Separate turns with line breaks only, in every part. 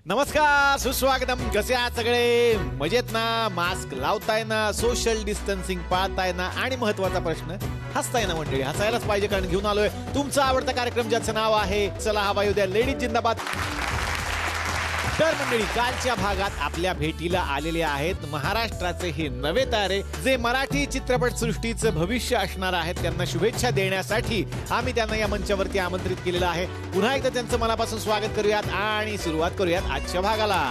नमस्कार, सुस्वागतम. कसे आहात सगळे? मजेत ना? मास्क लावताय ना? सोशल डिस्टन्सिंग पाळताय ना? आणि महत्वाचा प्रश्न, हसताय ना मंडळी? हसायलाच पाहिजे, कारण घेऊन आलोय तुमचा आवडता कार्यक्रम ज्याचं नाव आहे चला हवा येऊ द्या, लेडीज जिंदाबाद. तर मंडळी, कालच्या भागात आपल्या भेटीला आलेले आहेत महाराष्ट्राचे हे नवे तारे, जे मराठी चित्रपट सृष्टीचं भविष्य असणार आहेत. त्यांना शुभेच्छा देण्यासाठी आम्ही त्यांना या मंचावरती आमंत्रित केलेलं आहे. पुन्हा एकदा त्यांचं मनापासून स्वागत करूयात आणि सुरुवात करूयात आजच्या भागाला.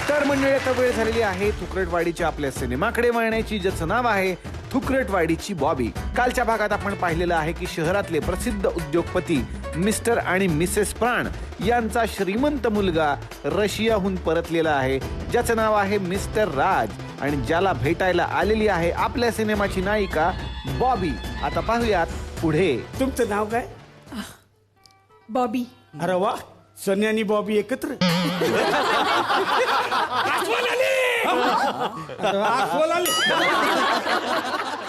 तर मंडळी, आता वेळ झालेली आहे थुकरटवाडीच्या आपल्या सिनेमाकडे वळण्याची, ज्याचं नाव आहे थुकरटवाडीची बॉबी. कालच्या भागात आपण पाहिलेलं आहे की शहरातले प्रसिद्ध उद्योगपती मिस्टर आणि मिसेस प्राण यांचा श्रीमंत मुलगा रशियाहून परतलेला आहे, ज्याचं नाव आहे मिस्टर राज, आणि ज्याला भेटायला आलेली आहे आपल्या सिनेमाची नायिका बॉबी. आता पाहूयात पुढे.
तुमचं नाव काय?
बॉबी.
अरे वा, सनी आणि बॉबी एकत्र.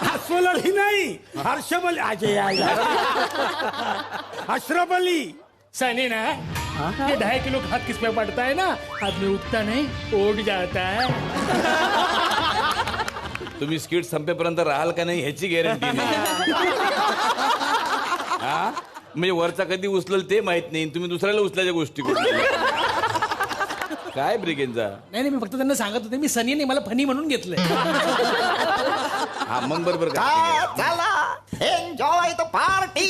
अस्वल अली नाही, हर्षब अली. अजय अशरफ अली.
सनी ना, ये 2.5 किलो खाद किस पे पड़ता है ना, आदमी उठता नहीं उठ जाता है.
तुम्ही स्किट संपेपर्यंत राहाल का नाही ह्याची गॅरंटी नाही. हा, म्हणजे वरचा कधी उचलल ते माहित नाही, तुम्ही दुसऱ्याला उचलायच्या गोष्टी करता. काय ब्रिगेनचा?
नाही, मी फक्त त्यांना सांगत होते मी सनी नाही, मला फनी म्हणून घेतलंय.
हा, मग बरोबर का?
चला एन्जॉय द पार्टी.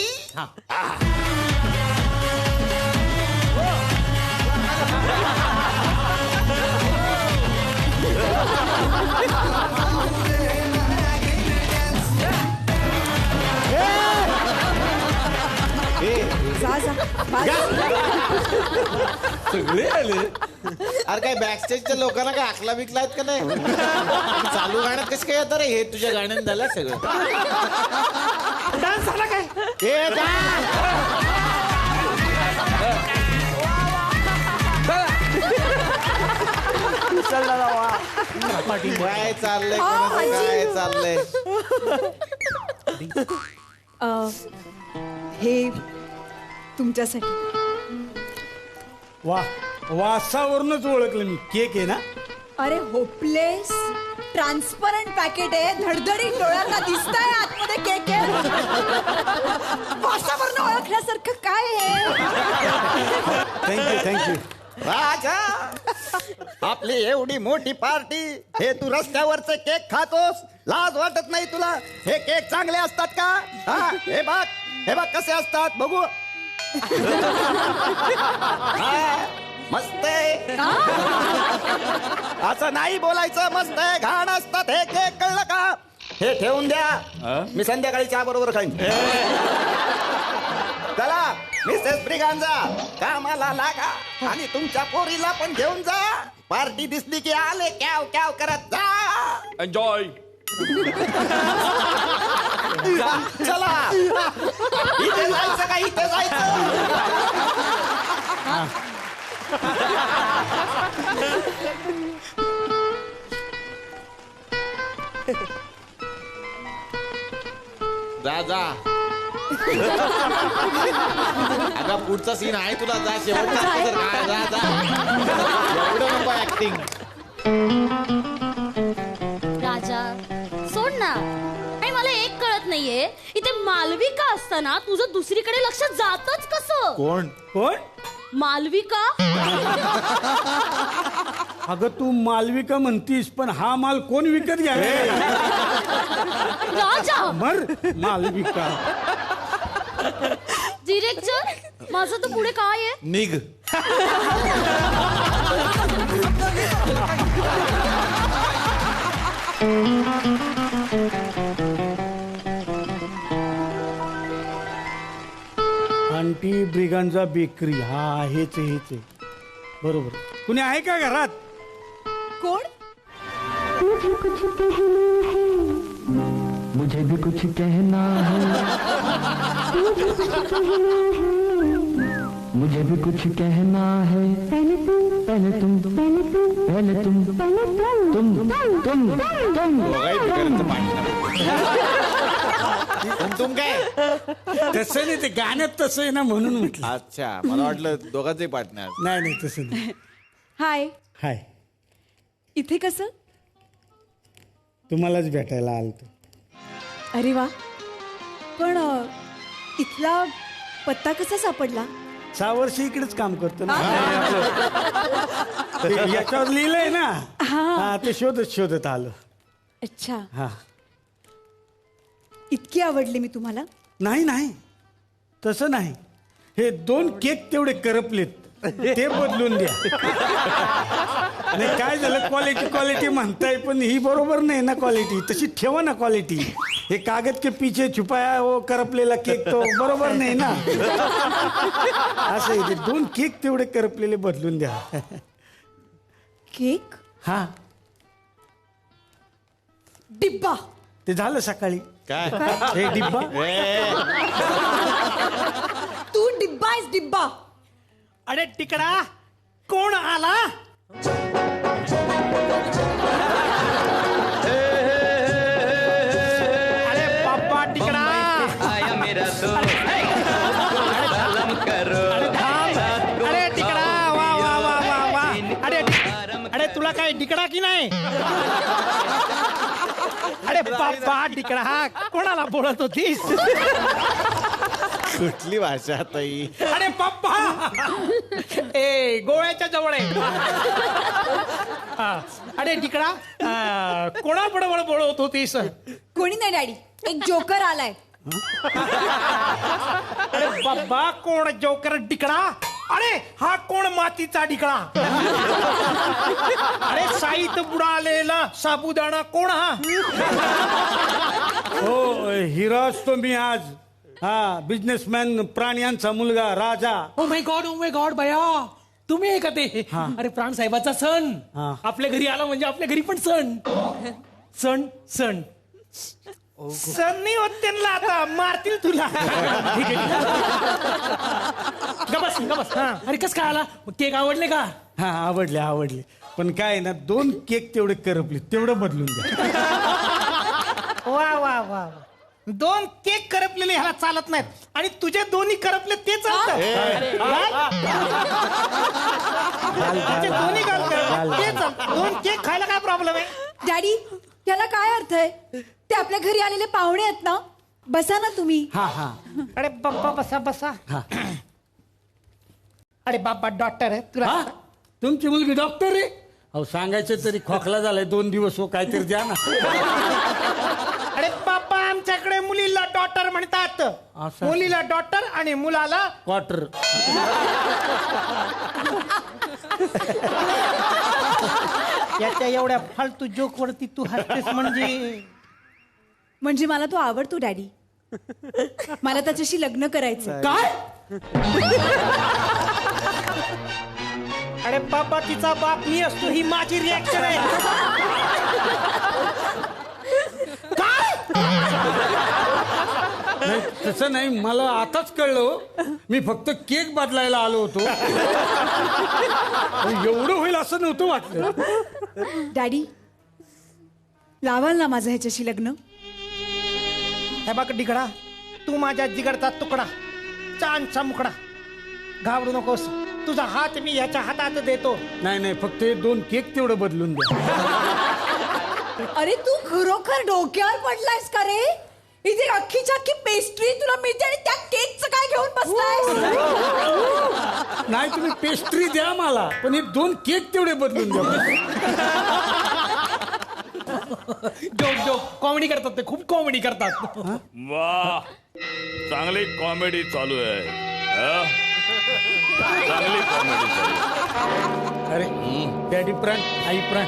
जा जा.
सगळे आले.
अरे काय बॅकस्टेजच्या लोकांना काय आखला बिकला आहेत का नाही? चालू गाण्यात कसं काय येतं रे? हे तुझ्या गाण्यात झालं सगळं.
डान्स झाला काय?
हे जा. काय चाललंय? कोणाचं काय चाललंय?
हे तुमच्यासाठी.
वा, वासावरूनच ओळखलं मी. केक आहे ना?
अरे होपलेस ट्रान्सपरंट पॅकेट आहे, धडधडीत डोळ्यांना दिसतंय आतमध्ये केक आहे. वासावरनं ओळखल्यासारखं काय आहे?
थँक्यू.
राजा, आपली एवढी मोठी पार्टी, हे तू रस्त्यावरचे केक खातोस? लाज वाटत नाही तुला? हे केक चांगले असतात का? हा, हे बघ कसे असतात, बघू. हा, मस्त आहे. असं नाही बोलायचं, मस्त आहे. घाण असतात हे केक, कळलं का? हे ठेवून द्या, मी संध्याकाळी चहा बरोबर खाईन. चला मिसेस ब्रिगांजा, कामाला लागा आणि तुमच्या पोरीला पण घेऊन जा. पार्टी दिसली की आले क्याव क्याव करत जा.
एन्जॉय.
चला, इथे जायचं का? इथे जायचं.
जा जा. आता पुढचा सीन आहे तुला, जा. शेवटचा तर काय, जा जा. एवढं नको ऍक्टिंग.
राजा सोड ना. आणि मला एक कळत नाहीये, इथे मालविका असताना तुझं दुसरीकडे लक्ष जातच कसं?
कोण?
मालविका.
अगं तू मालविका म्हणतीस, पण हा माल कोण विकत घ्या?
राजा
मर मालविका.
डिरेक्टर, माझं तर पुढे काय आहे?
निघ.
Aunty Braganza bakery. हा, हेच आहे. बरोबर. कुणी आहे का घरात?
कोण?
मुझे भी कुछ कहना है, मुझे भी कुछ कहना है. पहले तुम
तुम काय
तसं नाही, ते गाण्यात तसं आहे ना म्हणून म्हटलं.
अच्छा मला वाटलं दोघांचे पार्टनर.
नाही नाही तसं नाही.
हाय,
हाय,
इथे कसं?
तुम्हालाच भेटायला आलतो.
अरे वा, पण इथला पत्ता कसा सापडला?
6 वर्ष इकडेच काम करतो ना. ते याच्यावर लिहिलंय ना, हा ते शोधत आलो.
अच्छा,
हा.
इतकी आवडली मी तुम्हाला?
नाही नाही तसं नाही, हे 2 केक तेवढे करपलेत, ते बदलून द्या. नाही काय झालं, क्वालिटी म्हणताय पण ही बरोबर नाही ना. क्वालिटी तशी ठेवा ना. क्वालिटी हे कागद के पीछे छुपाया वो करपलेला केक तो बरोबर नाही ना. असं आहे, ते 2 केक तेवढे करपलेले बदलून द्या.
केक?
हा
डिब्बा?
ते झालं सकाळी.
काय
हे डिब्बा.
तू डिब्बा आहेस, डिब्बा.
अरे तिकडा कोण आला? अरे बाप्पा तिकडा
आया मेरा दोस्त सलाम करो.
अरे तिकडा वा वा वा वा वा. अरे तुला काय तिकडा की नाही? अरे बाप्पा तिकडा कोणाला बोलत होतीस?
कुठली भाषा ताई?
अरे पप्पा ए गोव्याच्या जवळ आहे. अरे तिकडा कोणाबरोबर बोलत होतीस?
कोणी नाही डॅडी, एक जोकर आलाय.
अरे बाबा कोण जोकर तिकडा? अरे हा कोण मातीचा डिकळा? अरे साईत बुडालेला साबुदाणा कोण हा?
हो हिरो असतो मी आज. हा बिझनेसमॅन, प्राण्यांचा मुलगा राजा.
ओ माय गॉड भया तुम्ही आहे का ते? अरे प्राण साहेबाचा सण
हा.
आपल्या घरी आला म्हणजे आपल्या घरी पण सण सण सण सण नाही होत त्यांना, आता मारतील तुला. गबस गबस. अरे कस काय आला? केक आवडले का?
हा आवडले पण काय आहे ना, 2 केक तेवढे करपले, तेवढं बदलून द्या.
वा वा वा. 2 केक करपलेले ह्याला चालत नाहीत आणि तुझे 2 करपले ते चालत. दोन्ही गाल करपले ते चालत. 2 केक खायला काय प्रॉब्लेम आहे?
डॅडी, त्याला काय अर्थ आहे? ते आपल्या घरी आलेले पाहुणे आहेत ना. बसा ना तुम्ही.
हा हा.
अरे बाप्पा बसा बसा. अरे बाप्पा डॉक्टर आहे तुला.
हा तुमची मुलगी डॉक्टर आहे? अहो सांगायचं तरी खोकला झालाय 2 दिवस. हो काहीतरी द्या ना.
अरे बाप्पा आमच्याकडे मुलीला डॉक्टर म्हणतात.
असं?
मुलीला डॉक्टर आणि मुलाला
क्वार्टर.
याच्या एवढ्या फालतू जोक वरती तू हसतेस
म्हणजे मला तो आवडतो डॅडी. मला त्याच्याशी लग्न करायचं.
काय? अरे बाबा तिचा बाप मी असतो ही माझी रिॲक्शन आहे. काय?
नाही तसं नाही, मला आताच कळलं. मी फक्त केक बदलायला आलो होतो. एवढं होईल असं नव्हतं वाटलं.
डॅडी, लावाल ना माझं ह्याच्याशी लग्न?
हे बघ डिगडा, तू माझ्या जिगरचा तुकडा, चांदचा मुकडा. घाबरू नकोस, तुझा हात मी ह्याच्या हातात देतो.
नाही फक्त 2 केक तेवढं बदलून द्या.
अरे तू खरोखर डोक्यावर पडलायस का रे? इथे अख्खीच्या अख्खी पेस्ट्री तुला मिळते आणि त्या केकचं काय घेऊन बसलायस?
नाही तुम्ही पेस्ट्री द्या मला, पण हे 2 केक तेवढे बदलून द्या.
जोक कॉमेडी करतात ते, खूप कॉमेडी करतात.
वा चांगली कॉमेडी चालू आहे. चांगली कॉमेडी चालू आहे.
अरे डॅडी प्राण, आई प्राण.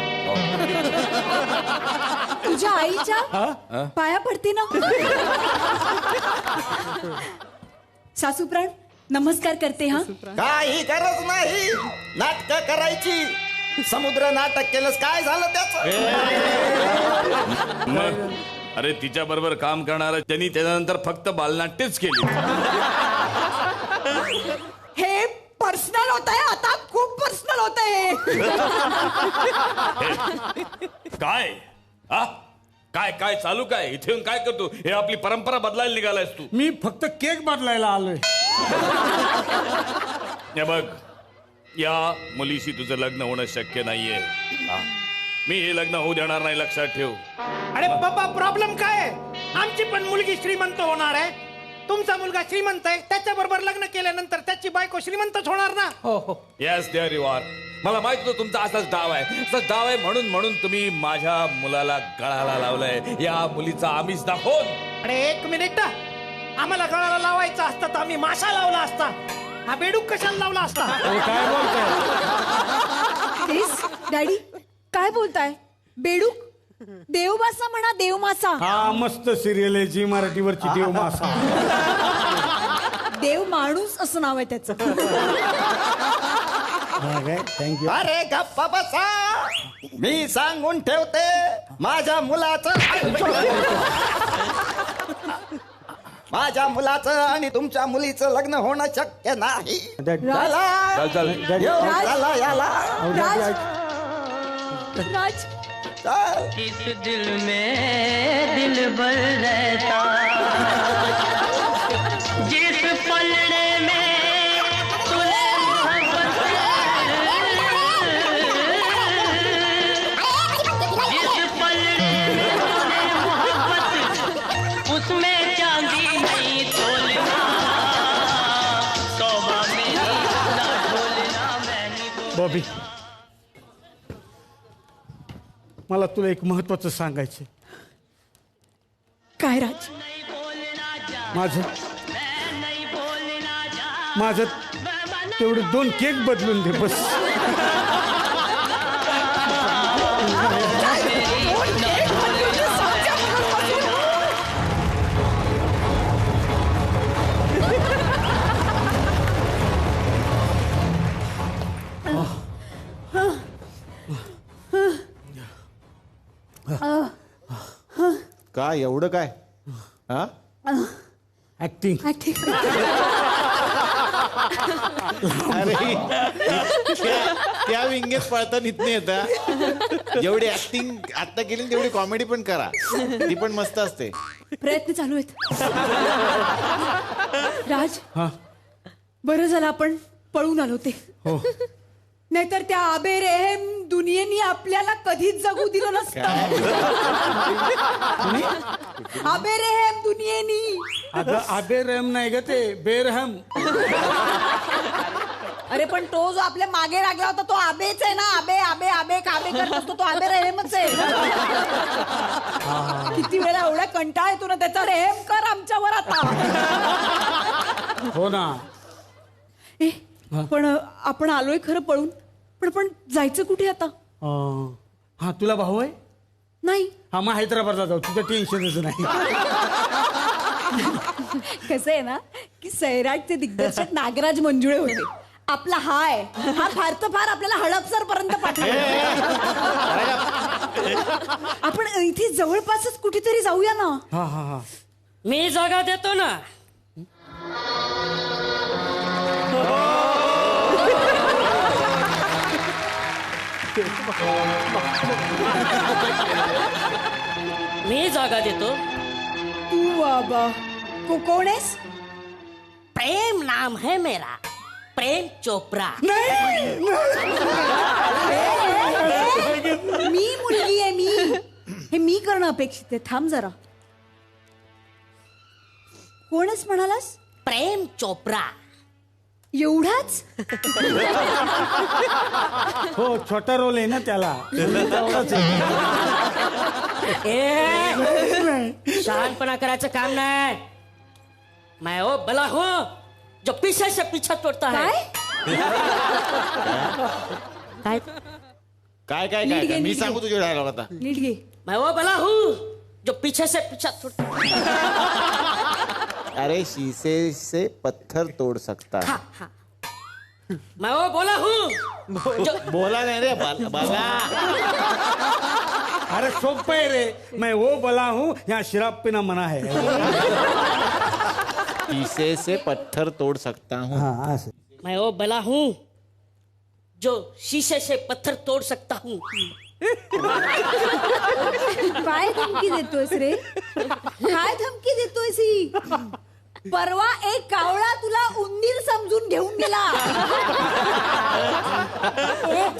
तुझ्या आईच्या पाया पडते ना. सासूप्राण नमस्कार करते. हा
काही गरज नाही नाटक करायची. समुद्र नाटक केलंस, काय झालं त्याच?
मग अरे तिच्या बरोबर काम करणारा त्यांनी त्याच्यानंतर फक्त बालनाट्यच केली.
हे पर्सनल होत आहे आता, खूप पर्सनल होत आहे.
काय काय काय चालू काय इथे येऊन काय करतो? हे आपली परंपरा बदलायला निघालायस तू.
मी फक्त केक बदलायला आलोय.
हे बघ, या मुलीशी तुझं लग्न होणं शक्य नाहीये. हा. मी हे लग्न होऊ देणार नाही, लक्षात ठेव.
अरे बाबा प्रॉब्लेम काय आहे? आमची पण मुलगी श्रीमंत होणार आहे. तुमचा मुलगा श्रीमंत आहे, त्याच्या बरोबर लग्न केल्यानंतर त्याची बायको श्रीमंतच होणार ना. हो हो.
Yes there you are. मला माहित होतं तुमचा असाच डाव आहे. असाच डाव आहे म्हणून तुम्ही माझ्या मुलाला गळाला लावलाय. या मुलीचा आमिष दाखवून.
अरे एक मिनिट, आम्हाला गळाला लावायचा असता तर आम्ही मासा लावला असता. हा बेडूक कशाला लावला असता?
काय बोलताय?
डॅडी काय बोलताय? बेडूक? देवमासा म्हणा, देवमासा.
हा मस्त सिरियल आहे जी मराठीवरची देव मासा.
देव माणूस असं नाव आहे त्याचं.
थँक्यू.
अरे गप्पा बसा, मी सांगून ठेवते माझ्या मुलाचं आणि तुमच्या मुलीचं लग्न होणं शक्य नाही. चला, येऊ, चला याला.
राज
चल.
इस दिल में दिल भर रहता, जिस पलड़े में तूने जिस पलड़े में तूने मोहब्बत, उसमें चांदी नहीं तोलना, तौबा मेरी ना ढोलना, मैं नहीं
बॉबी, मला तुला एक महत्वाचं सांगायचं.
काय राज?
माझं तेवढे 2 केक बदलून दे बस.
काय एवढं काय? हा
ऍक्टिंग.
अरे त्या विंगेत पळता निघणे येता. जेवढी ऍक्टिंग आता केली तेवढी कॉमेडी पण करा, ती पण मस्त असते.
प्रयत्न चालू आहेत. राज,
हा
बरं झालं आपण पळून आलो ते.
हो.
नाहीतर त्या आबे रेहेम दुनियेनी आपल्याला कधीच जगू दिलं नसतं. आबे रेहेम दुनियेनी.
अगं आबे रहम नाही ग, ते बेरहम.
अरे पण तो जो आपल्या मागे लागला होता तो आबेच आहे ना. आबे आबे आबे काबे करत असतो तो आबे रेहेमच आहे. किती वेळा एवढा कंटाळा येतो ना त्याचा. रेहेम कर आमच्यावर आता.
हो ना.
पण आपण आलोय खरं पळून, पण जायचं कुठे आता?
हा तुला भाऊ आहे?
नाही.
हा मग हैदराबादला जाऊ, तुझं टेन्शनच नाही.
कसं आहे ना की सैराटचे दिग्दर्शक नागराज मंजुळे होते. आपला हा फार तर फार आपल्याला हडपसर पर्यंत पाठवलं. आपण इथे जवळपासच कुठेतरी जाऊया ना.
हा हा हा.
मी जागा देतो ना. मी जागा देतो.
तू बाबा कोण आहेस?
प्रेम नाम है मेरा, प्रेम चोपड़ा.
मी मुलगी आहे. हे मी करणं अपेक्षित आहे. थांब जरा. कोणच म्हणालास?
प्रेम चोपड़ा.
एवढाच?
हो छोटा रोल आहे ना त्याला.
शहाणपणा करायचं काम नाही. मैं वो भला हूँ जो पीछे से पीछा तोड़ता है.
काय?
काय मी सांगू तुझे डायलॉग आता.
नीट घे.
मैं वो भला हूँ जो पीछे से पीछा तोड़ता है.
अरे शीशे से पत्थर तोड़ सकता है.
मैं वो बोला हूँ जो
बोला नाही रे बाला.
अरे सोपं आहे रे. मैं वो बला हूँ यहाँ शराब पीना मना है.
शीशे से पत्थर तोड़ सकता हूँ.
मैं वो भला हूँ जो शीशे से पत्थर तोड़ सकता हूँ.
काय धमकी देतोयस रे? काय धमकी देतोयस ही? परवा एक कावळा तुला उंदीर समजून घेऊन गेला.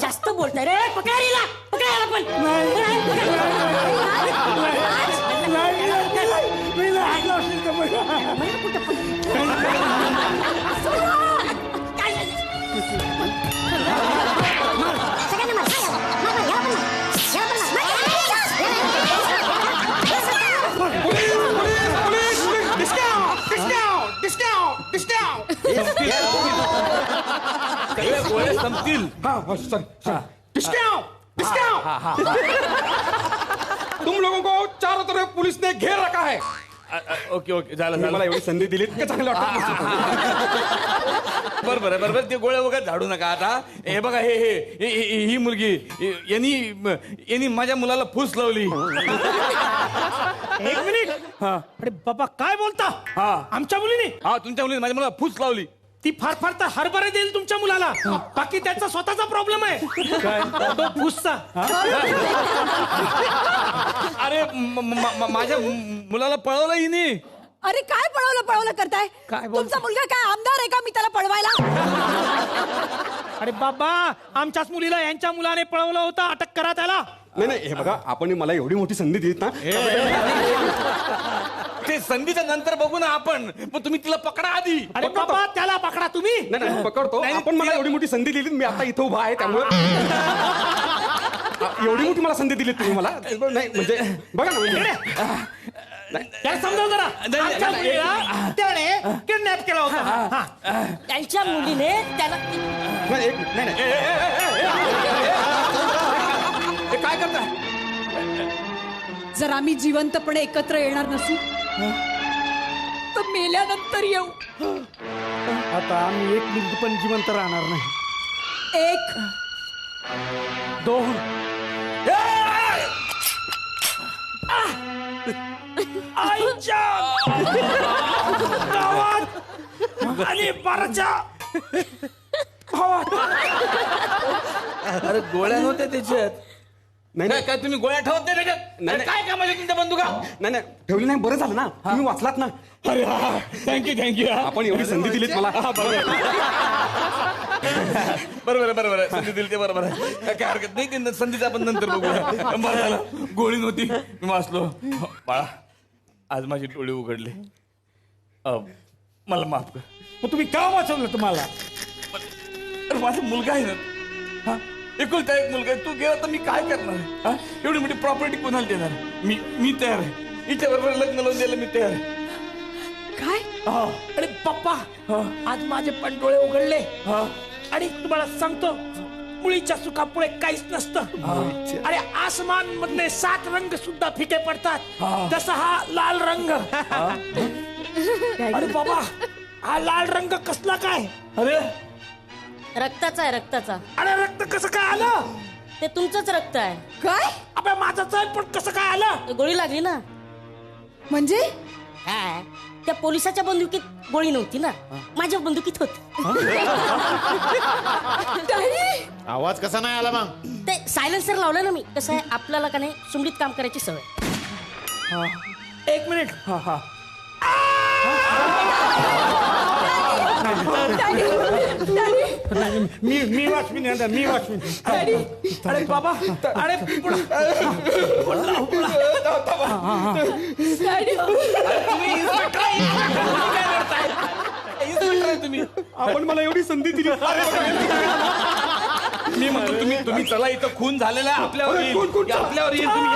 जास्त बोलताय रे. पकडायला पण
सगळ्या गोळ्या संपतील.
तुम लोगों को चारों तरफ पुलिस ने घेर रखा है.
ओके ओके झालं
मला
झालं.
एवढी संधी दिली का चांगलं वाटतं.
बरोबर आहे बरोबर. ते गोळ्या वगैरे झाडू नका आता. हे बघा ही मुलगी यांनी माझ्या मुलाला फूस लावली.
एक मिनिट. अरे बाबा काय बोलता? आमच्या मुलीने?
हा तुमच्या मुलीने माझ्या मुलाला फूस लावली.
ती फार फार तर हरभरे देईल तुमच्या मुलाला. बाकी त्याचा स्वतःचा प्रॉब्लेम आहे. तो फुसचा.
अरे माझ्या मुलाला पळवलं हिने.
अरे काय पळवलं करताय? तुमचा मुलगा काय आमदार आहे का मी त्याला पळवायला?
अरे बाबा आमच्याच मुलीला यांच्या मुलाने पळवलं होतं. अटक करा त्याला.
नाही हे बघा आपण मला एवढी मोठी संधी दिलीत ना.
ते संधीच्या नंतर बघू ना आपण. पण तुम्ही तिला पकडा आधी.
अरे बाबा त्याला पकडा तुम्ही.
नाही पकडतो. आपण मला एवढी मोठी संधी दिली. मी आता इथं उभा आहे त्यामुळे एवढी मोठी मला संधी दिली तुम्ही मला. नाही म्हणजे बघा ना म्हणजे
त्याला समजाव जरा. आमच्या मुलीला त्याने किडनॅप केला होता. त्यांच्या मुलीने त्याला.
काय करताय?
जर आम्ही जिवंतपणे एकत्र येणार नसू तर मेल्यानंतर येऊ.
आता आम्ही एक मिनिट पण जिवंत राहणार नाही.
1
2
आईच्या गावात आणि बाराच्या भावात.
अरे गोळ्या नव्हत्या त्याच्यात.
नाही
काय तुम्ही गोळ्या ठेवत नाही त्याच्यात?
नाही.
काय कामाच्या तुमच्या बंदुका?
नाही ठेवली नाही. बरं झालं ना तुम्ही वाचलात ना.
अरे थँक्यू.
आपण एवढी संधी दिलीत मला.
बरोबर आहे. संधी दिली ते बरोबर आहे. काय हरकत नाही. ते संधीचं आपण नंतर बघूया. बरं झालं गोळी नव्हती मी वाचलो. बाळा आज माझी डोळे उघडले. मला माफ कर.
मग तुम्ही का वाचवलं तुम्हाला?
अरे माझा मुलगा आहे ना. एकुलता एक मुलगा आहे. तू गेला तर मी काय करणार? एवढी मोठी प्रॉपर्टी कोणाला देणार? मी तयार आहे. हिच्या बरोबर लग्न लावून द्यायला मी तयार आहे.
काय?
अरे पप्पा आज माझे पण डोळे उघडले. आणि तुम्हाला सांगतो मुलीच्या सुखापुढे काहीच नसतं. अरे आसमान मधले 7 रंग सुद्धा फिके पडतात. जसा हा लाल रंग. अरे बाबा हा लाल रंग कसला काय?
अरे
रक्ताचा आहे रक्ताचा.
अरे रक्त कसं काय आलं?
ते तुमचंच रक्त आहे.
काय?
अबे माझंच आहे पण कसं काय आलं?
गोळी लागली ना.
म्हणजे
काय त्या पोलिसाच्या बंदुकीत गोळी नव्हती ना. माझ्या बंदुकीत होती.
आवाज कसा नाही आला मग?
ते सायलेन्सर लावलं ना मी. कसं आहे आपल्याला का नाही सुमडीत काम करायची सवय.
1 मिनिट.
मी वाचवीन.
अरे बाबा अरे
तुम्ही
आपण मला एवढी संधी दिली.
मी म्हणतो तुम्ही चला. इथं खून झालेला आहे. आपल्यावर येईल तुम्ही.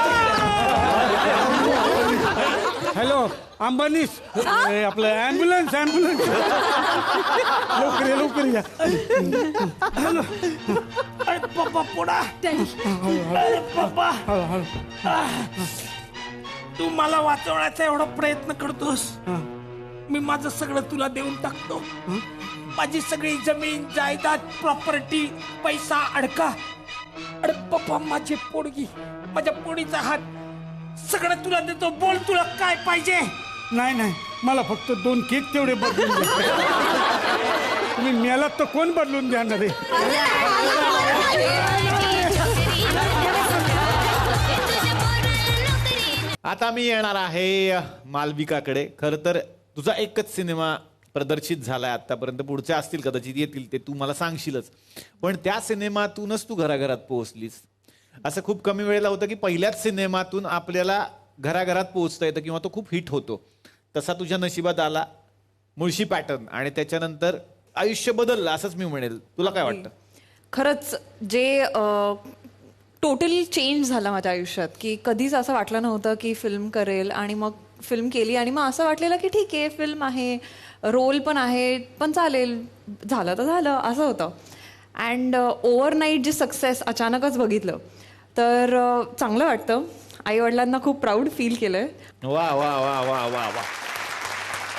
हॅलो अंबानीस आपलं ॲम्ब्युलन्स लवकर या.
अरे पप्पा पुढा. अरे पप्पा तू मला वाचवण्याचा एवढा प्रयत्न करतोस. मी माझं सगळं तुला देऊन टाकतो. माझी सगळी जमीन जायदाद प्रॉपर्टी पैसा अडका. अरे पप्पा माझी पोडगी माझ्या पोडीचा हात सगळं तुला देतो. बोल तुला काय पाहिजे?
नाही मला फक्त 2 केक तेवढे बदलून द्या. तुम्ही मेलात तर कोण बदलून देणार आहे?
आता मी येणार आहे मालविकाकडे. खर तर तुझा एकच सिनेमा प्रदर्शित झालाय आतापर्यंत, पुढचे असतील कदाचित, येतील ते तू मला सांगशीलच. पण त्या सिनेमातूनच तू घराघरात पोहोचलीस. असं खूप कमी वेळेला होतं की पहिल्याच सिनेमातून आपल्याला घराघरात पोहोचता येतं किंवा तो खूप हिट होतो. तसा तुझ्या नशिबात आला मुळशी पॅटर्न, आणि त्याच्यानंतर आयुष्य बदललं असंच मी म्हणेल. तुला काय वाटतं?
खरंच जे टोटली चेंज झालं माझ्या आयुष्यात, की कधीच असं वाटलं नव्हतं की फिल्म करेल, आणि मग फिल्म केली आणि मग असं वाटलेलं की ठीक आहे, फिल्म आहे, रोल पण आहे, पण चालेल, झालं तर झालं, असं होतं. अँड ओव्हरनाईट जे सक्सेस अचानकच बघितलं तर चांगलं वाटतं. आईवडिलांना खूप प्राऊड फील केलंय.
वा वा वा वा वा वा.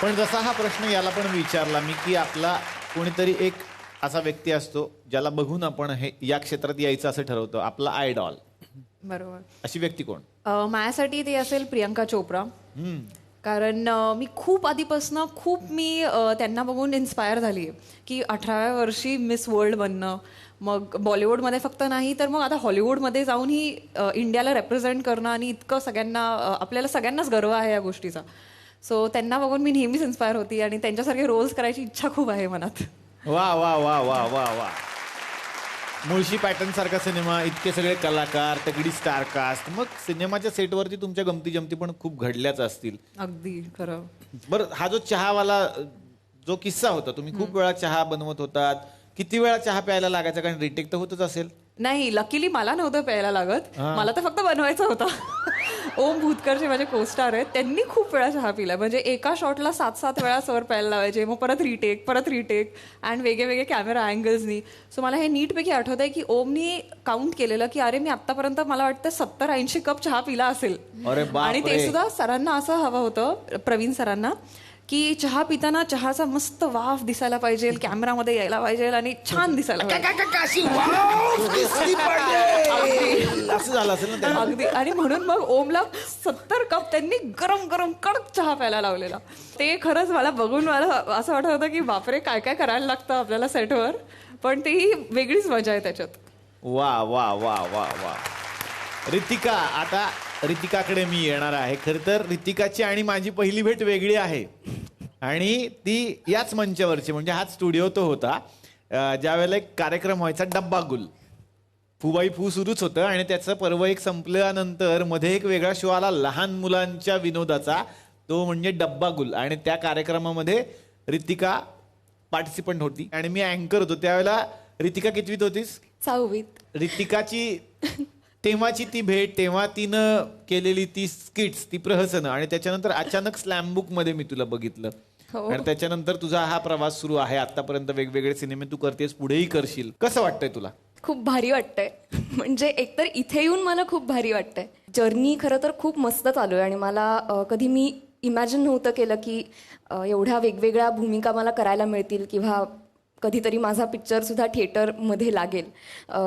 पण जसा हा प्रश्न याला पण विचारला मी की आपला कोणीतरी एक असा व्यक्ती असतो ज्याला बघून आपण हे या क्षेत्रात यायचं असं ठरवतो, आपला आयडॉल.
बरोबर.
अशी व्यक्ती कोण?
माझ्यासाठी ते असेल प्रियंका चोप्रा. कारण मी खूप आधीपासून मी त्यांना बघून इन्स्पायर झाली आहे की 18व्या वर्षी मिस वर्ल्ड बनणं, मग बॉलिवूडमध्ये फक्त नाही तर मग आता हॉलिवूडमध्ये जाऊन ही इंडियाला रेप्रेझेंट करणं, आणि इतकं सगळ्यांना आपल्याला सगळ्यांनाच गर्व आहे या गोष्टीचा. सो त्यांना बघून मी नेहमीच इन्स्पायर होती आणि त्यांच्यासारखे रोल्स करायची इच्छा खूप आहे मनात.
वा वा वा वा वा वा. मुळशी पॅटर्न सारखा सिनेमा, इतके सगळे कलाकार, तगडी स्टार कास्ट, मग सिनेमाच्या सेटवरती तुमच्या गमती जमती पण खूप घडल्याच असतील.
अगदी खरं.
बरं, हा जो चहावाला जो किस्सा होता, तुम्ही खूप वेळा चहा बनवत होतात, किती वेळा चहा प्यायला लागायचा? कारण रिटेक तर होतच असेल.
नाही, लकीली मला नव्हतं प्यायला लागत, मला तर फक्त बनवायचं होतं. ओम भूतकरचे माझे कोस्टार आहेत, त्यांनी खूप वेळा चहा पिला. म्हणजे एका शॉटला 7-7 वेळा सर प्यायला लावायचे, मग परत रिटेक अँड वेगळे कॅमेरा अँगल्सनी. सो मला हे नीटपैकी आठवत आहे की ओमनी काउंट केलेलं की अरे मी आतापर्यंत मला वाटतं 70-80 कप चहा पिला असेल. आणि ते सुद्धा सरांना असं हवं होतं, प्रवीण सरांना, की चहा पिताना चहाचा मस्त वाफ दिसायला पाहिजे, कॅमेरामध्ये यायला पाहिजे आणि छान दिसायला अगदी. आणि म्हणून मग ओमला 70 कप त्यांनी गरम गरम कडक चहा प्यायला लावलेला. ते खरंच मला बघून मला असं वाटत होतं की बापरे, काय काय करायला लागतं आपल्याला सेटवर, पण तेही वेगळीच मजा आहे त्याच्यात.
वा वा वा वा वा. रितिका, आता रितिकाकडे मी येणार आहे. खरं तर रितिकाची आणि माझी पहिली भेट वेगळी आहे, आणि ती याच मंचावरची, म्हणजे हाच स्टुडिओ तो होता ज्या वेळेला एक कार्यक्रम व्हायचा, डब्बा गुल. फुबाई फू सुरूच होतं आणि त्याचं पर्व एक संपल्यानंतर मध्ये एक वेगळा शो आला लहान मुलांच्या विनोदाचा, तो म्हणजे डब्बा गुल. आणि त्या कार्यक्रमामध्ये रितिका पार्टिसिपंट होती आणि मी अँकर होतो. त्यावेळेला रितिका कितवीत होतीस?
6वीत.
रितिकाची तेव्हाची ती भेट, तेव्हा तिनं केलेली ती स्किट्स, ती प्रहसनं, आणि त्याच्यानंतर अचानक स्लॅम बुक मध्ये मी तुला बघितलं. आणि त्याच्यानंतर तुझा हा प्रवास सुरू आहे. आतापर्यंत वेगवेगळे सिनेमे तू करतेस, पुढेही करशील. कसं वाटतंय तुला?
खूप भारी वाटतंय. म्हणजे एकतर इथे येऊन मला खूप भारी वाटतंय. जर्नी खरं तर खूप मस्त चालू आहे आणि मला कधी मी इमॅजिन नव्हतं केलं की एवढ्या वेगवेगळ्या भूमिका मला करायला मिळतील किंवा कधीतरी माझा पिक्चरसुद्धा थिएटरमध्ये लागेल.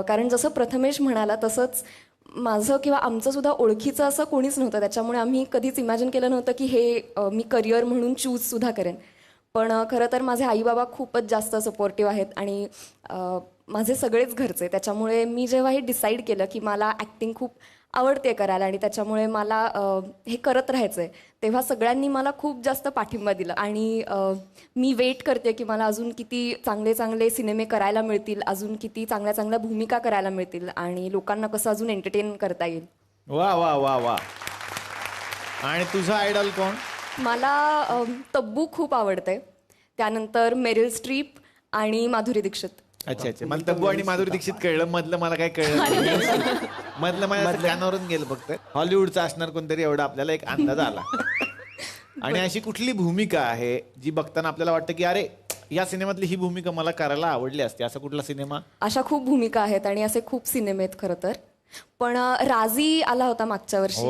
कारण जसं प्रथमेश म्हणाला तसंच माझं किंवा आमचं सुद्धा ओळखीचं असं कोणीच नव्हतं, त्याच्यामुळे आम्ही कधीच इमॅजिन केलं नव्हतं की हे मी करिअर म्हणून चूजसुद्धा करेन. पण खरं तर माझे आईबाबा खूपच जास्त सपोर्टिव्ह आहेत आणि माझे सगळेच घरचे, त्याच्यामुळे मी जेव्हा हे डिसाईड केलं की मला ॲक्टिंग खूप आवडते करायला आणि त्याच्यामुळे मला हे करत राहायचं आहे, तेव्हा सगळ्यांनी मला खूप जास्त पाठिंबा दिला. आणि मी वेट करते की मला अजून किती चांगले चांगले सिनेमे करायला मिळतील, अजून किती चांगल्या चांगल्या भूमिका करायला मिळतील आणि लोकांना कसं अजून एंटरटेन करता येईल.
वा वा वा वा. आणि तुझा आयडॉल कोण?
मला तब्बू खूप आवडते, त्यानंतर मेरिल स्ट्रीप आणि माधुरी दीक्षित.
अच्छा अच्छा. मला तब्बू आणि माधुरी दीक्षित कळलं, मधलं मला काय कळलं मधलं माझ्या कानावरून गेलं फक्त. हॉलिवूडचा असणार कोणतरी एवढा आपल्याला एक अंदाज आला. आणि अशी कुठली भूमिका आहे जी बघताना आपल्याला वाटतं की अरे या सिनेमातली ही भूमिका मला करायला आवडली असते, असा कुठला सिनेमा?
अशा खूप भूमिका आहेत आणि असे खूप सिनेमे आहेत खरं तर. पण राजी आला होता मागच्या वर्षी,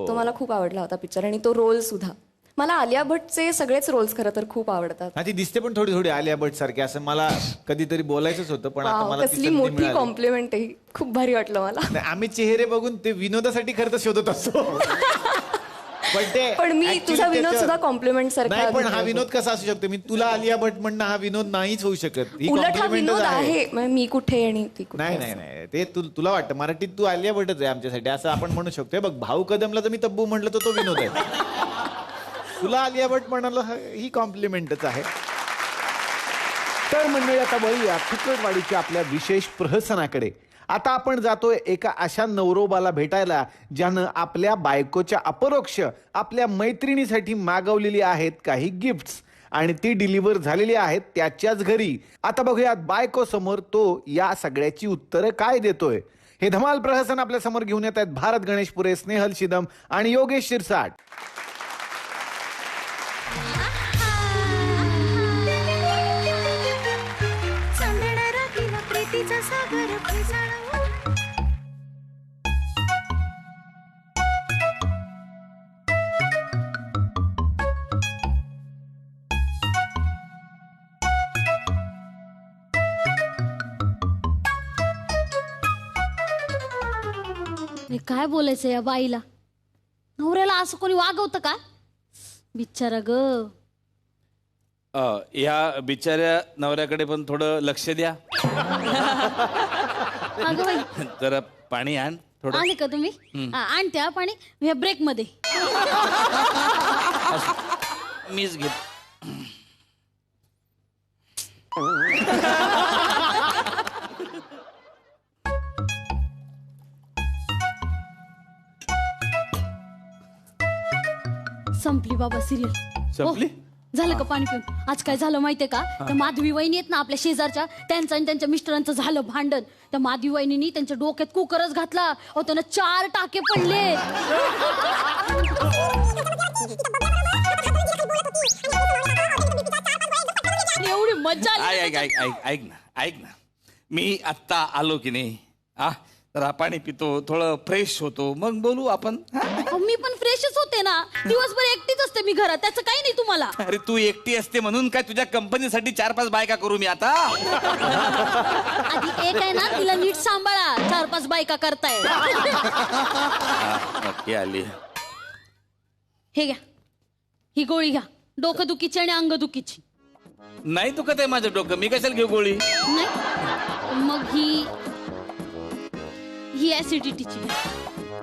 तो मला खूप आवडला होता पिक्चर आणि तो रोल सुद्धा. मला आलिया भट्टचे सगळेच रोल्स खरं तर खूप आवडतात.
ती दिसते पण थोडी थोडी आलिया भट्ट सारखी, असं मला कधीतरी बोलायचंच होतं, पण आता मला
कसली मोठी कॉम्प्लिमेंट आहे, खूप भारी वाटलं मला.
आम्ही चेहरे बघून ते विनोदासाठी खरं तर शोधत असतो.
पण मी
actually
तुझा विनोद
त्याच्या-
सुद्धा कॉम्प्लिमेंट सारखा
नाही पण हा
घेतला.
विनोद कसा असू शकतो? मी तुला आलिया भट म्हणणं हा विनोद नाहीच होऊ शकत. ही
उलट हा
complimentच
विनोद आहे म्हणजे मी कुठे आणि ती कुठे.
नाही नाही नाही ते तुला वाटतं मराठीत तू आलिया भटच आहे आमच्यासाठी असं आपण म्हणू शकतोय. बघ भाऊ कदमला जर मी तब्बू म्हटलं तर तो विनोद आहे. तुला आलिया भट म्हणाला ही कॉम्प्लिमेंटच आहे.
तर मंडळी आता वळूया फुकटवाडीच्या आपल्या विशेष प्रहसनाकडे. आता आपण जातोय एका अशा नवरोबाला भेटायला ज्यानं आपल्या बायकोच्या अपरोक्ष आपल्या मैत्रिणीसाठी मागवलेली आहेत काही गिफ्ट्स आणि ती डिलिव्हर झालेली आहेत त्याच्याच घरी. आता बघूयात बायको समोर तो या सगळ्याची उत्तरं काय देतोय. हे धमाल प्रहसन आपल्या समोर घेऊन येत आहेत भारत गणेशपुरे, स्नेहल शिदम आणि योगेश शिरसाट.
काय बोलायचं या बाईला? नवऱ्याला असं कोणी वागवतं का? बिचारा ग.
या बिचाऱ्या नवऱ्याकडे पण थोडं लक्ष द्या.
अगं बाई,
जरा पाणी आण थोडं.
आले का तुम्ही? आणत्या पाणी ह्या ब्रेक मध्ये.
मीच घेत.
संपली बाबा सिरियल.
संपली?
झालं का पाणी पिऊन? आज काय झालं माहितीये का? त्या माधवी वहिनी आहेत ना आपल्या शेजारच्या, त्यांचं आणि त्यांच्या मिस्टरांचं झालं भांडण. त्या माधवी वहिनीनी त्यांच्या डोक्यात कुकरच घातला. अहो त्यांना 4 टाके पडले. एवढी मजा आली.
ऐक ना मी आत्ता आलो की नाही जरा पाणी पितो, थोडं फ्रेश होतो, मग बोलू आपण.
मी पण फ्रेशच होते ना. दिवसभर एकटीच असते मी घरात, त्याचं काही नाही तुम्हाला.
अरे तू एकटी असते म्हणून काय तुझ्या कंपनीसाठी 4-5 बायका करू मी आता?
आधी एक आहे ना, तिला नीट सांभाळा. 4-5 बायका करताय.
नक्की आली.
हे घ्या, ही गोळी घ्या. डोकं दुखीची आणि अंग दुखीची.
नाही दुखत आहे माझं डोकं, मी कशाला घेऊ गोळी?
नाही मग ही ऍसिडिटीची.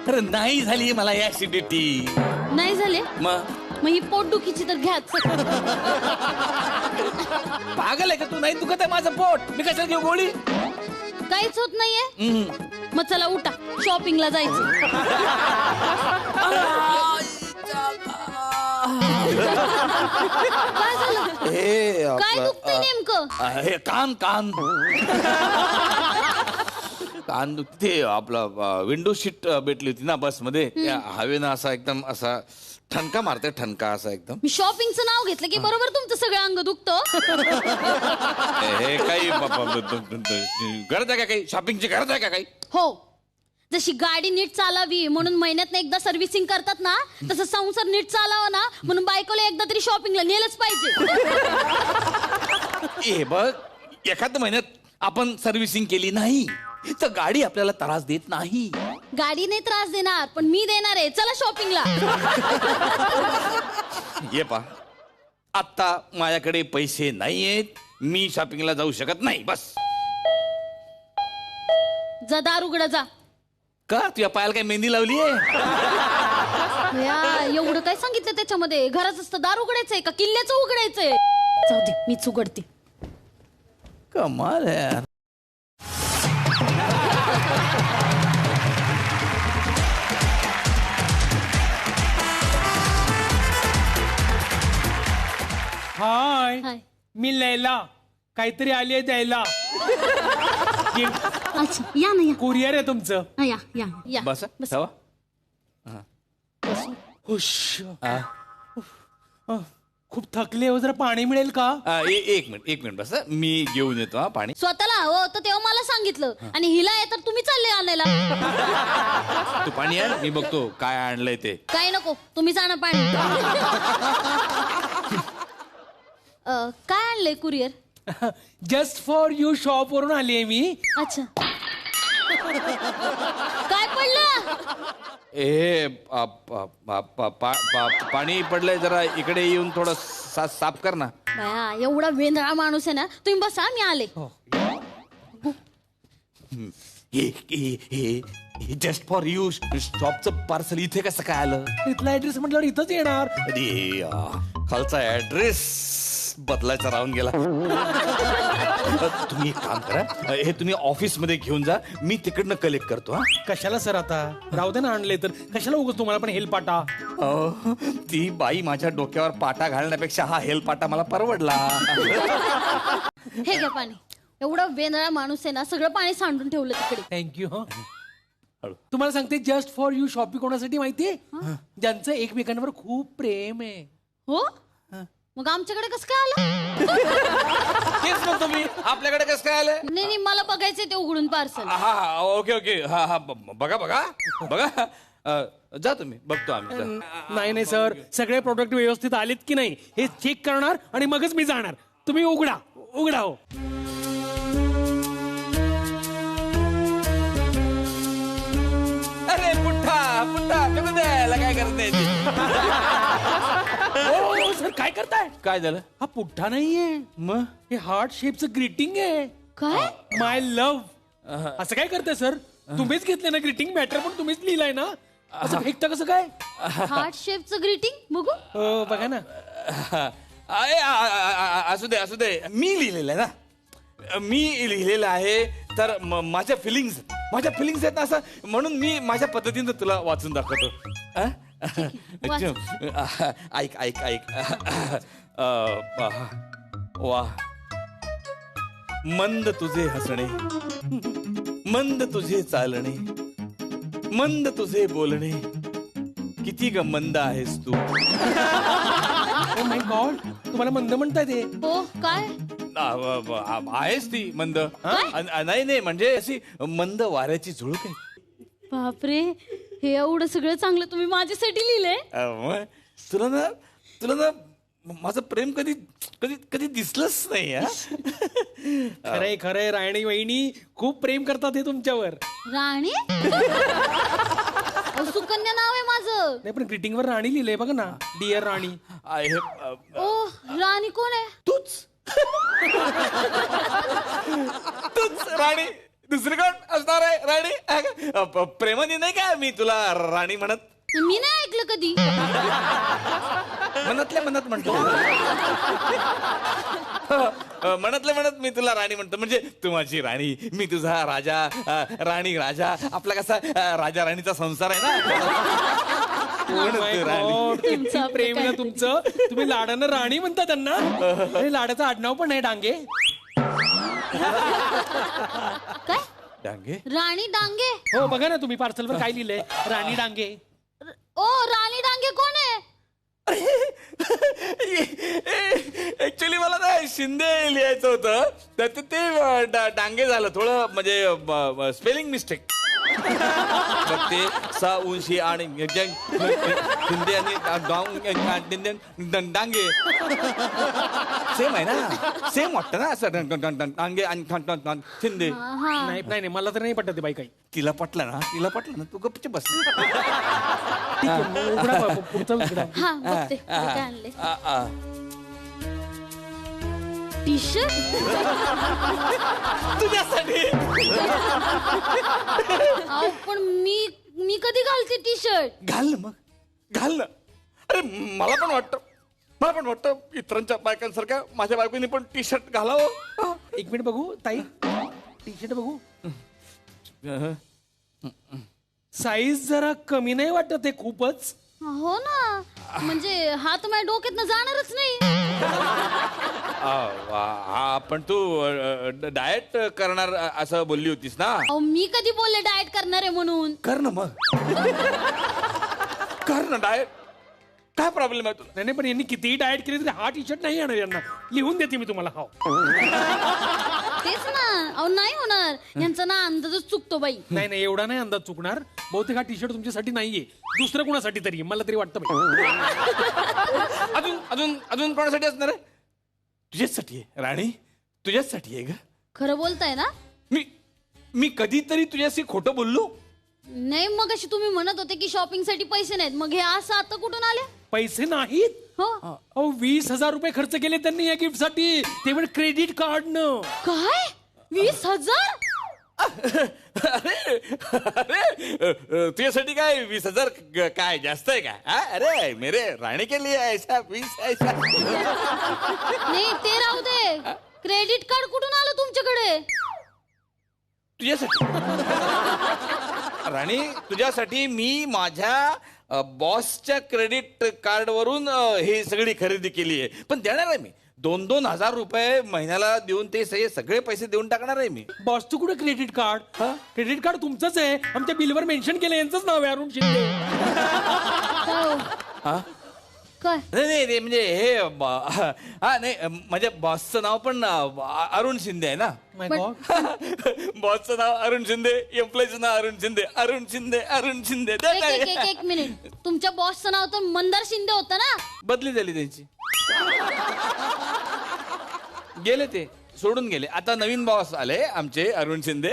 अरे नाही झाली मला ऍसिडिटी.
नाही झाले
मग
ही पोटदुखीची तर घ्याच.
पागल आहे का तू? नाही दुखत आहे माझं पोट, मी कशाला घेऊ गोळी?
काहीच होत नाहीये. मग चला उठा, शॉपिंगला जायचं. काय झालं? काय दुखतंय नेमकं?
हे कान तिथे आपला विंडो सीट भेटली होती ना बसमध्ये. हवेनं असा एकदम असा ठणका मारते, ठणका असा एकदम.
मी शॉपिंगचं नाव घेतलं की बरोबर तुमचं सगळं अंग दुखतं.
हे काही गरज आहे का? काही शॉपिंगची गरज आहे का काही?
हो, जशी गाडी नीट चालावी म्हणून महिन्यात एकदा सर्व्हिसिंग करतात ना, तसं संसार नीट चालावा ना म्हणून बायकोला एकदा तरी शॉपिंगला नेलंच पाहिजे.
हे बघ, एखाद्या महिन्यात आपण सर्व्हिसिंग केली नाही तर गाडी आपल्याला त्रास देत नाही.
गाडी नाही त्रास देणार, पण मी देणार आहे. चला शॉपिंगला.
ये पा, आता माझ्याकडे पैसे नाहीयेत, मी शॉपिंगला जाऊ शकत नाही. बस
जा, दार उघडा जा.
का तुझ्या पायाला काय मेहंदी लावली आहे?
एवढं काय सांगितलं त्याच्यामध्ये? घराच असतं दार उघडायचंय का किल्ल्याचं उघडायचंय? जाऊ दे, मीच उघडते.
कमाल आहे.
हाय, मी लैला. काहीतरी आली आहे द्यायला.
अच्छा, या ना, या.
कुरिअर आहे तुमचं.
या या या.
बस ठेवा.
खूप थकले हो, जरा पाणी मिळेल का?
एक मिनिट बस, मी घेऊन येतो पाणी.
स्वतःला हवं तर तेव्हा मला सांगितलं, आणि हिला आहे तर तुम्ही चालले आणायला.
तू पाणी आण, मी बघतो काय आणलंय ते.
काय नको, तुम्हीच आणा पाणी. काय आणलंय courier?
Just for you shop वरून आली आहे मी.
अच्छा, काय पडलं?
ए पाणी पडलंय, जरा इकडे येऊन थोडं साफ कर ना.
बाया, एवढा वेंधळा माणूस आहे ना. तुम्ही बसा, मी आले.
जस्ट फॉर यू शॉपचं पार्सल इथे कसं काय आलं?
इथला ऍड्रेस म्हटल्यावर इथंच येणार.
खालचा ऍड्रेस बदलायचा राहून गेला. तुम्ही एक काम करा, हे तुम्ही ऑफिस मध्ये घेऊन जा, मी तिकडनं कलेक्ट करतो. हा,
कशाला सर आता राहू दे ना, आणले तर कशाला उगाच तुम्हाला पण हेल्प पाटा.
ती बाई माझ्या डोक्यावर पाटा घालण्यापेक्षा हा हेल पाटा मला परवडला.
हे घ्या पाणी. एवढा वेंधळा माणूस आहे ना, सगळं पाणी सांडून ठेवलं तिकडे.
थँक्यू. तुम्हाला सांगते, जस्ट फॉर यू शॉपिंग कोणासाठी माहितीये? ज्यांचं एकमेकांवर खूप प्रेम आहे.
हो, मग आमच्याकडे कसं काय आलं?
तेच ना, तुम्ही आपल्याकडे कसं काय आलं?
नाही, मला बघायचंय ते उघडून पार्सल.
हा, ओके. हा, बघा. जा तुम्ही, बघतो आम्ही.
नाही सर, सगळे प्रोडक्ट व्यवस्थित आलेत की नाही हे चेक करणार आणि मगच मी जाणार. तुम्ही उघडा हो.
अरे पुट्टा नको द्यायला, काय करते?
हो सर, काय करताय?
काय झालं?
हा पुठ्ठा नाहीये,
मग
हे हार्ट शेपचं ग्रीटिंग आहे.
काय?
माय लव्ह. असं काय करताय सर? तुम्हीच घेतले ना ग्रीटिंग मॅटर, पण तुम्हीच लिहिलाय ना. असं फेकता कसं काय?
हार्ट शेपचं ग्रीटिंग बघू.
बघा ना.
असू दे, मी लिहिलेलं आहे ना. मी लिहिलेलं आहे तर माझ्या फिलिंग्स आहेत ना, असं म्हणून मी माझ्या पद्धतीनं तुला वाचून दाखवतो. ऐक. वा, मंद तुझे हसणे, मंद तुझे चालणे, मंद तुझे बोलणे, किती ग मंद आहेस तू.
ओ माय गॉड, तुम्हाला मंद म्हणताय ते?
हो, काय
आहेस ती मंद? नाही, म्हणजे अशी मंद वाऱ्याची झुळूक आहे.
बापरे, हे एवढं सगळं चांगलं तुम्ही माझ्यासाठी लिहिलंय?
तुला ना माझं प्रेम कधी दिसलंच नाही.
खरंय, राणी वहिनी खूप प्रेम करतात हे तुमच्यावर.
राणी? सुकन्या नाव आहे माझं.
नाही, पण ग्रीटिंग वर राणी लिहिलंय बघा ना, डिअर राणी.
ओ, राणी कोण आहे?
तूच राणी, दुसरी कोण असणार आहे राणी? प्रेमाने नाही का मी तुला राणी म्हणत?
मी नाही ऐकलं कधी.
मनातल्या मनात म्हणतो. मनातल्या मनात मी तुला राणी म्हणतो, म्हणजे तू माझी राणी, मी तुझा राजा. राणी राजा, आपला कसा राजा राणीचा संसार आहे ना.
प्रेम ना तुमचं. तुम्ही लाडानं राणी म्हणता त्यांना. लाडाचं आडनाव पण आहे डांगे.
काय?
डांगे?
राणी डांगे?
हो, बघा ना तुम्ही पार्सलवर काय लिहिलंय, राणी डांगे.
ओ, राणी डांगे कोण आहे?
ऍक्च्युली मला ना शिंदे लिहायचं होतं, तर ते डांगे झालं थोडं, म्हणजे स्पेलिंग मिस्टेक. ते सा आणि शिंदे आणि डांगे सेम आहे ना, सेम वाटतं ना असं, डांगे आणि शिंदे.
नाही, मला तर नाही पटत बाई काही.
तिला पटलं ना, तू गप्प बस.
हा, बघते काय आणले. टी शर्ट
तुझ्यासाठी.
पण मी कधी घालते टी शर्ट?
घाल ना. अरे मला पण वाटतं इतरांच्या बायकांसारख्या माझ्या बायकोनी पण टी शर्ट घालावं.
एक मिनिट बघू ताई, टी शर्ट बघू. साईज जरा कमी नाही वाटत आहे खूपच?
हो ना, म्हणजे हा तर माझ्या डोक्यातनं जाणारच नाही.
पण तू डाएट करणार असं बोलली होतीस ना.
मी कधी बोलले डाएट करणार आहे म्हणून?
कर ना डाएट, काय प्रॉब्लेम आहे तुला?
नाही, पण यांनी कितीही डाएट केली तरी हा टी शर्ट नाही येणार यांना. लिहून देते मी तुम्हाला. हो,
तेच ना. अहो, नाही होणार, यांचा ना अंदाजच चुकतो बाई.
नाही, एवढा नाही अंदाज चुकणार. बहुतेक हा टी शर्ट तुमच्यासाठी नाहीये, दुसरं कोणासाठी तरी, मला तरी वाटतं.
अजून कोणासाठी असणार आहे? तुझ्याचसाठी आहे राणी, तुझ्याचसाठी आहे ग.
खरं बोलताय ना?
मी कधीतरी तुझ्याशी खोटं बोललो?
नाही मग अशी तुम्ही म्हणत होते की शॉपिंग साठी पैसे नाहीत, मग हे असं आता कुठून आले?
पैसे नाहीत?
हो.
अहो 20,000 रुपये खर्च केले त्यांनी या गिफ्ट साठी, ते पण क्रेडिट कार्ड न.
काय 20,000?
अरे तुझ्यासाठी काय 20,000 काय जास्त आहे का? अरे मेरे राणी के लिए ऐसा 20 ऐसा.
नाही ते राहू दे, क्रेडिट कार्ड कुठून आलं तुमच्याकडे?
तुझ्यासाठी राणी, तुझ्यासाठी मी माझ्या बॉसच्या क्रेडिट कार्ड वरून ही सगळी खरेदी केली आहे. पण देणार आहे मी 2,000 रुपये महिन्याला देऊन ते सगळे पैसे देऊन टाकणार आहे मी.
बॉसचं कुठे क्रेडिट कार्ड? क्रेडिट कार्ड तुमचंच आहे, आमच्या बिलवर मेन्शन केलं यांचंच नाव आहे, अरुण शिंदे.
हा
काय?
नाही म्हणजे हे हा नाही म्हणजे बॉसचं नाव पण अरुण शिंदे आहे ना. बॉसचं नाव अरुण शिंदे, एम्प्लॉईचं नाव अरुण शिंदे. अरुण शिंदे अरुण शिंदे.
एक मिनिट, तुमच्या बॉसचं नाव तर मंदार शिंदे होतं ना?
बदली झाली त्यांची, गेले ते सोडून गेले. आता नवीन बॉस आले आमचे अरुण शिंदे.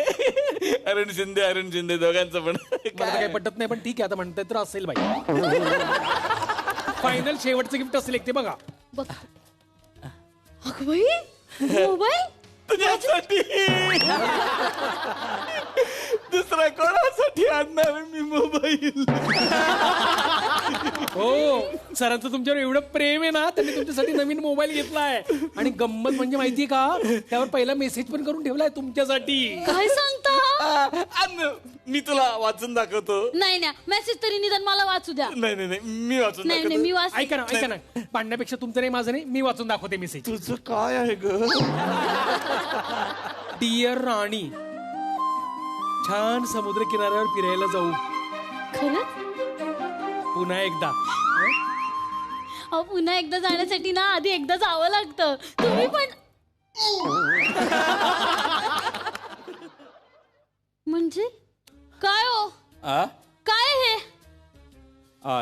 अरुण शिंदे दोघांचं पण
मला काही पटत नाही, पण ठीक आहे आता म्हणताय तर असेल बाई. फायनल शेवटचं गिफ्ट असेल एक, ते बघा.
बघ अगं बाई, मोबाईल
तुझ्यासाठी. दुसरा कोणासाठी आणणार मी मोबाईल?
हो, सरांचं तुमच्यावर एवढं प्रेम आहे ना, त्यांनी तुमच्यासाठी नवीन मोबाईल घेतलाय. आणि गंमत म्हणजे माहितीये का, त्यावर पहिला मेसेज पण करून ठेवलाय तुमच्यासाठी.
काय सांगता?
मी तुला वाचून दाखवतो.
नाही ना, मेसेज तरी निदान मला वाचू द्या.
नाही मी वाचून
नाही मी वाच.
ऐका ना, पाडण्यापेक्षा तुमचं नाही माझं नाही, मी वाचून दाखवते मेसेज.
तुझं काय आहे ग?
डिअर राणी, छान समुद्र किनाऱ्यावर फिरायला जाऊ
खरंच?
पुन्हा एकदा.
अहो पुन्हा एकदा जाण्यासाठी ना आधी एकदा जावं लागतं. तुम्ही पण म्हणजे काय हो? काय हे?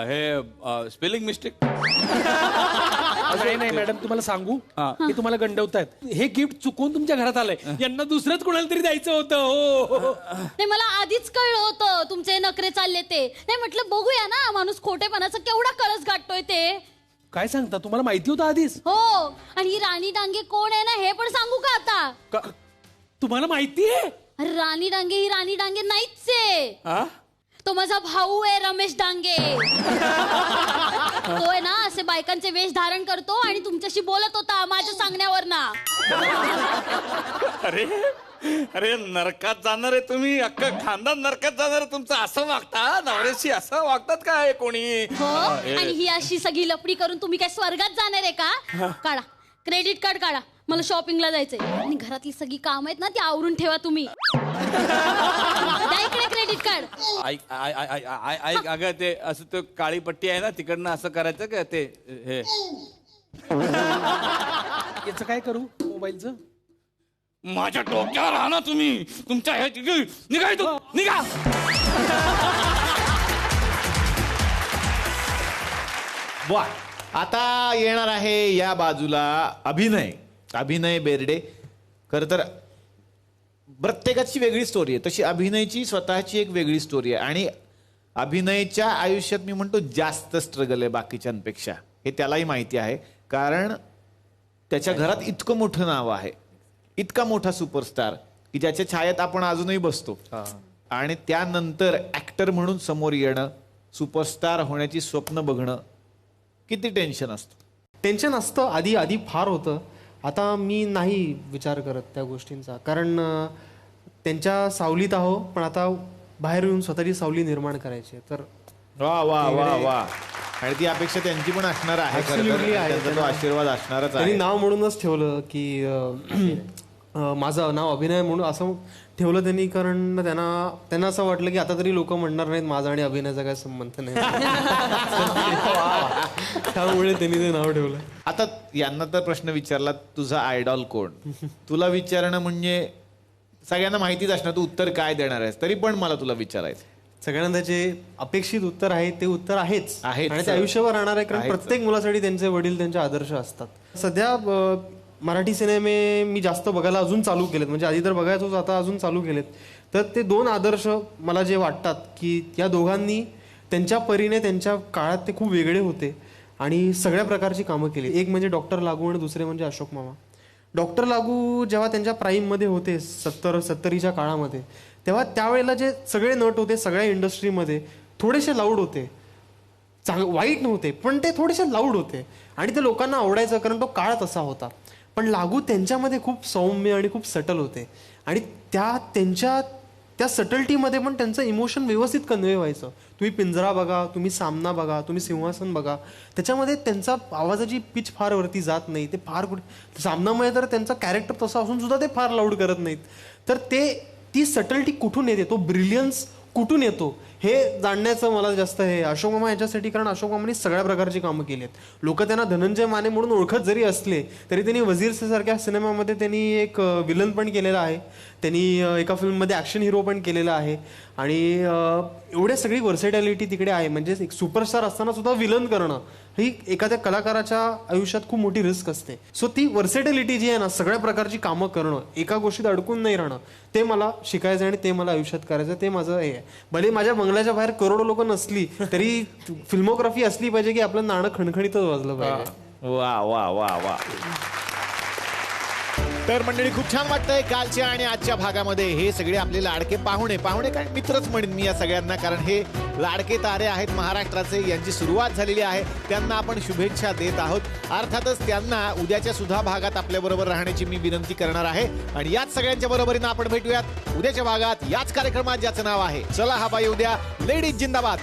हे स्पेलिंग मिस्टेक.
नाही मॅडम, तुम्हाला सांगू की तुम्हाला गंडवतायत. हे गिफ्ट चुकून तुमच्या घरात आलंय, यांना दुसरंच कोणाला तरी द्यायचं होतं. हो
नाही मला आधीच कळलं होतं तुमचे नखरे चालले ते. नाही म्हटलं बघूया ना, माणूस खोटेपणाचा केवढा कळस गाठतोय ते.
काय सांगता, तुम्हाला माहिती होतं आधीच?
हो, आणि ही राणी डांगे कोण आहे ना हे पण सांगू का आता?
तुम्हाला माहिती आहे?
अरे राणी डांगे ही राणी डांगे नाहीच आहे, तो माझा भाऊ आहे रमेश डांगे. तो आहे ना असे बायकांचे वेश धारण करतो आणि तुमच्याशी बोलत होता माझ्या सांगण्यावर ना.
अरे नरकात जाणार आहे तुम्ही, अख्खं खानदान नरकात जाणार आहे तुमचं. असं वागता नवऱ्याशी, असं वागतात काय कोणी?
हो, आणि ही अशी सगळी लपडी करून तुम्ही काय स्वर्गात जाणार आहे का? काढा क्रेडिट कार्ड, काढा, मला शॉपिंगला जायचंय. आणि घरातली सगळी काम आहेत ना ती आवरून ठेवा तुम्ही. इकडे क्रेडिट कार्ड.
ऐक अगं, ते असं तो काळी पट्टी आहे ना तिकडनं असं करायचं का ते? हे
याचं काय करू मोबाईलचं?
माझ्या डोक्यावर आणा तुम्ही तुमच्या. निघा तू, निघा.
वा, आता येणार आहे या बाजूला अभिनय बेर्डे. खरं तर प्रत्येकाची वेगळी स्टोरी आहे, तशी अभिनयची स्वतःची एक वेगळी स्टोरी आहे. आणि अभिनयच्या आयुष्यात मी म्हणतो जास्त स्ट्रगल आहे बाकीच्यांपेक्षा, हे त्यालाही माहिती आहे. कारण त्याच्या घरात इतकं मोठं नाव आहे, इतका मोठा सुपरस्टार की ज्याच्या छायेत आपण अजूनही बसतो. आणि त्यानंतर ऍक्टर म्हणून समोर येणं, सुपरस्टार होण्याची स्वप्न बघणं, किती टेन्शन असतं.
टेन्शन असतं आधी फार होतं. आता मी नाही विचार करत त्या गोष्टींचा, कारण त्यांच्या सावलीत आहो, पण आता बाहेर येऊन स्वतःची सावली निर्माण करायची. तर
वा वा वा वा. आणि ती अपेक्षा त्यांची पण असणार आहे, त्यांचा तो आशीर्वाद असणारच आहे.
त्यांनी नाव म्हणूनच ठेवलं की माझं नाव अभिनय म्हणून असं ठेवलं त्यांनी, कारण त्यांना असं वाटलं की आता तरी लोक म्हणणार नाहीत माझा आणि अभिनयाचा काय संबंध नाही. त्यामुळे त्यांनी ते नाव ठेवलं.
आता यांना तर प्रश्न विचारला, तुझा आयडॉल कोण? तुला विचारणं म्हणजे सगळ्यांना माहितीच असणार तू उत्तर काय देणार आहेस, तरी पण मला तुला विचारायचं.
सगळ्यांना त्याचे अपेक्षित उत्तर आहे ते उत्तर आहेच, आणि ते आयुष्यभर राहणार आहे. कारण प्रत्येक मुलासाठी त्यांचे वडील त्यांचे आदर्श असतात. सध्या मराठी सिनेमे मी जास्त बघायला अजून चालू केलेत, म्हणजे आधी तर बघायचोच, आता अजून चालू केलेत. तर ते दोन आदर्श मला जे वाटतात की या दोघांनी त्यांच्या परीने त्यांच्या काळात ते खूप वेगळे होते आणि सगळ्या प्रकारची कामं केली. एक म्हणजे डॉक्टर लागू आणि दुसरे म्हणजे अशोक मामा. डॉक्टर लागू जेव्हा त्यांच्या प्राईममध्ये होते 70च्या काळामध्ये, तेव्हा त्यावेळेला जे सगळे नट होते सगळ्या इंडस्ट्रीमध्ये थोडेसे लाऊड होते, वाईट नव्हते पण ते थोडेसे लाऊड होते आणि ते लोकांना आवडायचं कारण तो काळ तसा होता. पण लागू त्यांच्यामध्ये खूप सौम्य आणि खूप सटल होते आणि त्या सटलटीमध्ये पण त्यांचं इमोशन व्यवस्थित कन्वे व्हायचं. तुम्ही पिंजरा बघा, तुम्ही सामना बघा, तुम्ही सिंहासन बघा, त्याच्यामध्ये त्यांचा आवाजाची पिच फार वरती जात नाही. ते फार सामनामध्ये तर त्यांचा कॅरेक्टर तसा असून सुद्धा ते फार लाऊड करत नाहीत. तर ती सटलटी कुठून येते, तो ब्रिलियन्स कुठून येतो हे जाणण्याचं मला जास्त हे अशोक मामा याच्यासाठी. कारण अशोक मामांनी सगळ्या प्रकारची कामं केली आहेत. लोक त्यांना धनंजय माने म्हणून ओळखत जरी असले तरी त्यांनी वजीर सारख्या सिनेमामध्ये त्यांनी एक विलन पण केलेला आहे, त्यांनी एका फिल्ममध्ये ॲक्शन हिरो पण केलेला आहे आणि एवढ्या सगळी वर्सेटॅलिटी तिकडे आहे. म्हणजे एक सुपरस्टार असताना सुद्धा विलन करणं ही एखाद्या कलाकाराच्या आयुष्यात खूप मोठी रिस्क असते. सो ती वर्सेटॅलिटी जी आहे ना, सगळ्या प्रकारची कामं करणं, एका गोष्टीत अडकून नाही राहणं, ते मला शिकायचं आणि ते मला आयुष्यात करायचं. ते माझं हे आहे. भले माझ्या बंगल्याच्या बाहेर करोडो लोक नसली तरी फिल्मोग्राफी असली पाहिजे की आपलं नाणं खणखणीतच वाजलं पाहिजे.
वा वा वा वा. तर मंडळी खूप छान वाटतंय कालच्या आणि आजच्या भागामध्ये हे सगळे आपले लाडके पाहुणे काय मित्रच म्हणेन मी या सगळ्यांना, कारण हे लाडके तारे आहेत महाराष्ट्राचे, यांची सुरुवात झालेली आहे. त्यांना आपण शुभेच्छा देत आहोत. अर्थातच त्यांना उद्याच्या सुद्धा भागात आपल्या बरोबर राहण्याची मी विनंती करणार आहे आणि याच सगळ्यांच्या बरोबरीनं आपण भेटूयात उद्याच्या भागात याच कार्यक्रमात ज्याचं नाव आहे चला हा बाई उद्या. लेडीज जिंदाबाद.